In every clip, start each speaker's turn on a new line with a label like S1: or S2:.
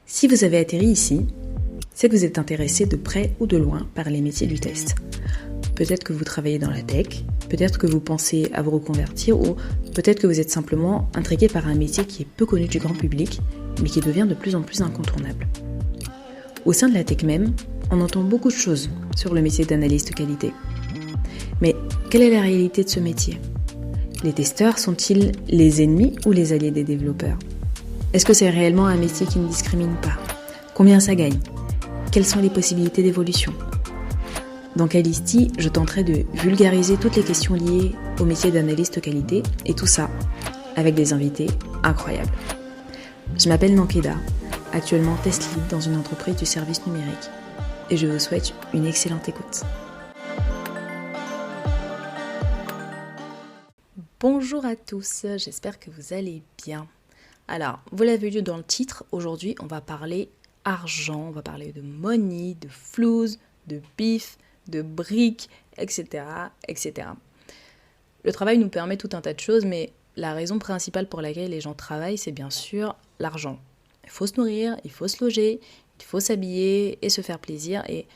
S1: Si vous avez atterri ici, c'est que vous êtes intéressé de près ou de loin par les métiers du test. Peut-être que vous travaillez dans la tech, peut-être que vous pensez à vous reconvertir ou peut-être que vous êtes simplement intrigué par un métier qui est peu connu du grand public mais qui devient de plus en plus incontournable. Au sein de la tech même, on entend beaucoup de choses sur le métier d'analyste qualité. Mais quelle est la réalité de ce métier ? Les testeurs sont-ils les ennemis ou les alliés des développeurs ? Est-ce que c'est réellement un métier qui ne discrimine pas ? Combien ça gagne ? Quelles sont les possibilités d'évolution ? Dans Calisti, je tenterai de vulgariser toutes les questions liées au métier d'analyste qualité et tout ça avec des invités incroyables. Je m'appelle Nankeda, actuellement test lead dans une entreprise du service numérique et je vous souhaite une excellente écoute. Bonjour à tous, j'espère que vous allez bien. Alors, vous l'avez vu dans le titre, aujourd'hui on va parler argent, on va parler de money, de flouze, de bif, de briques, etc., etc. Le travail nous permet tout un tas de choses, mais la raison principale pour laquelle les gens travaillent, c'est bien sûr l'argent. Il faut se nourrir, il faut se loger, il faut s'habiller et se faire plaisir, et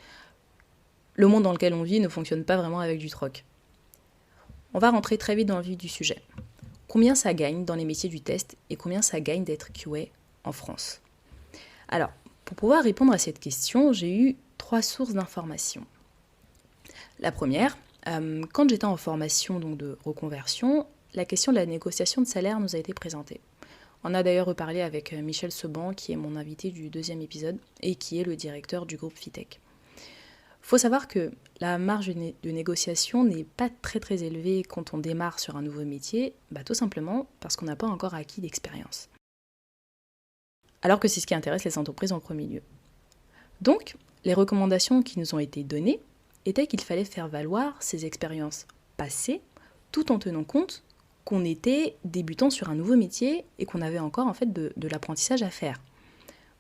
S1: le monde dans lequel on vit ne fonctionne pas vraiment avec du troc. On va rentrer très vite dans le vif du sujet. Combien ça gagne dans les métiers du test et combien ça gagne d'être QA en France ? Alors, pour pouvoir répondre à cette question, j'ai eu 3 sources d'informations. La première, quand j'étais en formation donc de reconversion, la question de la négociation de salaire nous a été présentée. On a d'ailleurs reparlé avec Michel Seban, qui est mon invité du 2e épisode et qui est le directeur du groupe Fitech. Il faut savoir que la marge de négociation n'est pas très élevée quand on démarre sur un nouveau métier, tout simplement parce qu'on n'a pas encore acquis d'expérience. Alors que c'est ce qui intéresse les entreprises en premier lieu. Donc, les recommandations qui nous ont été données étaient qu'il fallait faire valoir ces expériences passées, tout en tenant compte qu'on était débutant sur un nouveau métier et qu'on avait encore en fait de l'apprentissage à faire.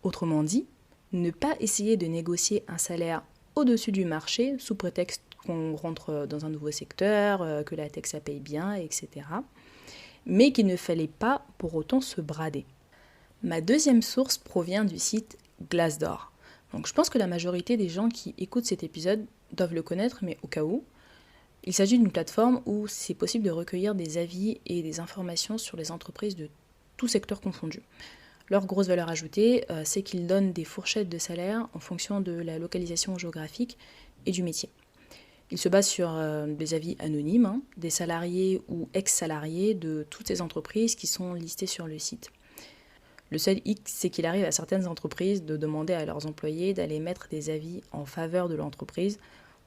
S1: Autrement dit, ne pas essayer de négocier un salaire au-dessus du marché, sous prétexte qu'on rentre dans un nouveau secteur, que la tech ça paye bien, etc. Mais qu'il ne fallait pas pour autant se brader. Ma deuxième source provient du site Glassdoor. Donc je pense que la majorité des gens qui écoutent cet épisode doivent le connaître, mais au cas où, il s'agit d'une plateforme où c'est possible de recueillir des avis et des informations sur les entreprises de tout secteur confondu. Leur grosse valeur ajoutée, c'est qu'ils donnent des fourchettes de salaire en fonction de la localisation géographique et du métier. Ils se basent sur des avis anonymes, des salariés ou ex-salariés de toutes ces entreprises qui sont listées sur le site. Le seul hic, c'est qu'il arrive à certaines entreprises de demander à leurs employés d'aller mettre des avis en faveur de l'entreprise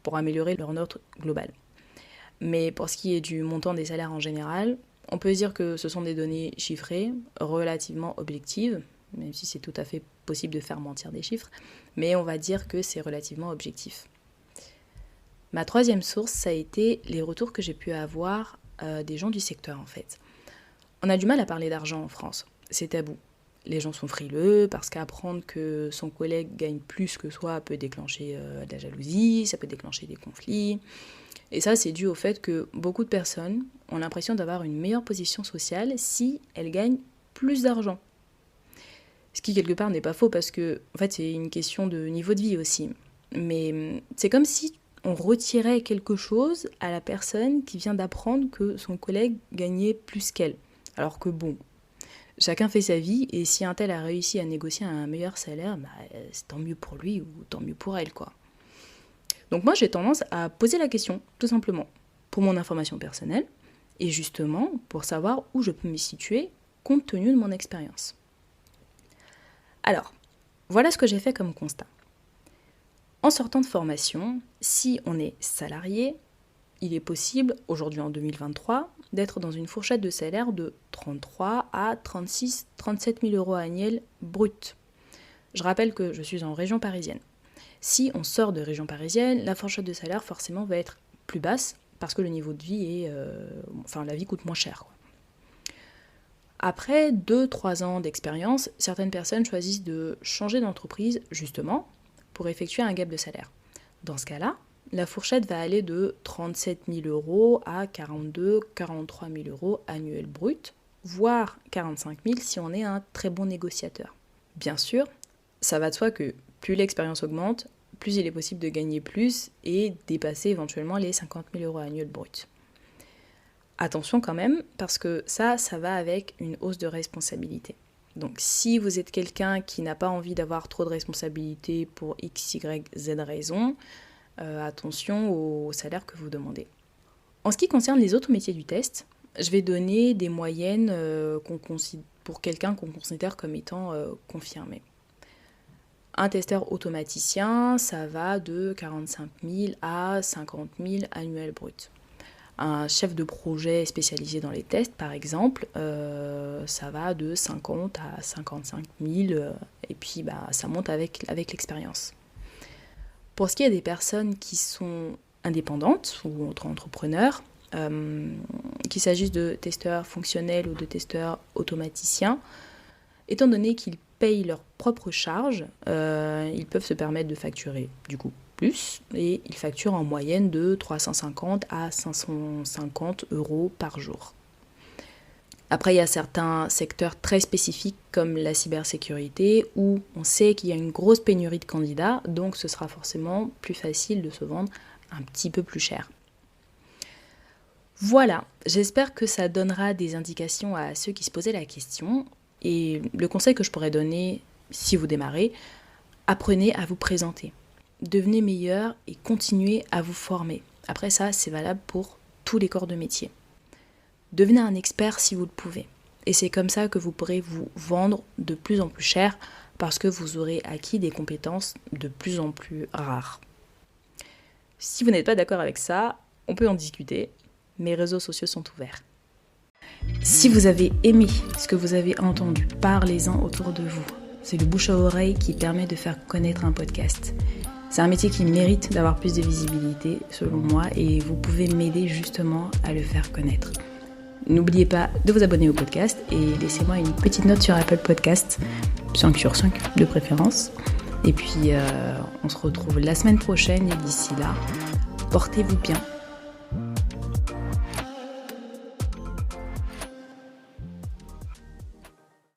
S1: pour améliorer leur note globale. Mais pour ce qui est du montant des salaires en général, on peut dire que ce sont des données chiffrées, relativement objectives, même si c'est tout à fait possible de faire mentir des chiffres, mais on va dire que c'est relativement objectif. Ma troisième source, ça a été les retours que j'ai pu avoir des gens du secteur en fait. On a du mal à parler d'argent en France, c'est tabou. Les gens sont frileux parce qu'apprendre que son collègue gagne plus que soi peut déclencher de la jalousie, ça peut déclencher des conflits. Et ça, c'est dû au fait que beaucoup de personnes ont l'impression d'avoir une meilleure position sociale si elles gagnent plus d'argent. Ce qui, quelque part, n'est pas faux parce que, en fait, c'est une question de niveau de vie aussi. Mais c'est comme si on retirait quelque chose à la personne qui vient d'apprendre que son collègue gagnait plus qu'elle. Alors que bon, chacun fait sa vie et si un tel a réussi à négocier un meilleur salaire, c'est tant mieux pour lui ou tant mieux pour elle, quoi. Donc moi, j'ai tendance à poser la question, tout simplement, pour mon information personnelle, et justement pour savoir où je peux me situer compte tenu de mon expérience. Alors, voilà ce que j'ai fait comme constat. En sortant de formation, si on est salarié, il est possible, aujourd'hui en 2023, d'être dans une fourchette de salaire de 33 à 36, 37 000 euros annuels bruts. Je rappelle que je suis en région parisienne. Si on sort de région parisienne, la fourchette de salaire forcément va être plus basse parce que le niveau de vie est... la vie coûte moins cher, quoi. Après 2-3 ans d'expérience, certaines personnes choisissent de changer d'entreprise justement pour effectuer un gap de salaire. Dans ce cas-là, la fourchette va aller de 37 000 euros à 42-43 000 euros annuels bruts, voire 45 000 si on est un très bon négociateur. Bien sûr, ça va de soi que plus l'expérience augmente, plus il est possible de gagner plus et dépasser éventuellement les 50 000 € annuels bruts. Attention quand même, parce que ça va avec une hausse de responsabilité. Donc si vous êtes quelqu'un qui n'a pas envie d'avoir trop de responsabilités pour X, Y, Z raison, attention au salaire que vous demandez. En ce qui concerne les autres métiers du test, je vais donner des moyennes pour quelqu'un qu'on considère comme étant confirmé. Un testeur automaticien, ça va de 45 000 à 50 000 annuels bruts. Un chef de projet spécialisé dans les tests, par exemple, ça va de 50 à 55 000, et puis ça monte avec l'expérience. Pour ce qui est des personnes qui sont indépendantes ou entrepreneurs, qu'il s'agisse de testeurs fonctionnels ou de testeurs automaticiens, étant donné qu'ils payent leurs propres charges, ils peuvent se permettre de facturer du coup plus, et ils facturent en moyenne de 350 à 550 € par jour. Après, il y a certains secteurs très spécifiques comme la cybersécurité où on sait qu'il y a une grosse pénurie de candidats, donc ce sera forcément plus facile de se vendre un petit peu plus cher. Voilà, j'espère que ça donnera des indications à ceux qui se posaient la question. Et le conseil que je pourrais donner si vous démarrez, apprenez à vous présenter. Devenez meilleur et continuez à vous former. Après ça, c'est valable pour tous les corps de métier. Devenez un expert si vous le pouvez. Et c'est comme ça que vous pourrez vous vendre de plus en plus cher parce que vous aurez acquis des compétences de plus en plus rares. Si vous n'êtes pas d'accord avec ça, on peut en discuter. Mes réseaux sociaux sont ouverts. Si vous avez aimé ce que vous avez entendu, parlez-en autour de vous. C'est le bouche à oreille qui permet de faire connaître un podcast. C'est un métier qui mérite d'avoir plus de visibilité, selon moi, et vous pouvez m'aider justement à le faire connaître. N'oubliez pas de vous abonner au podcast et laissez-moi une petite note sur Apple Podcast, 5 sur 5 de préférence. Et puis, on se retrouve la semaine prochaine et d'ici là, portez-vous bien.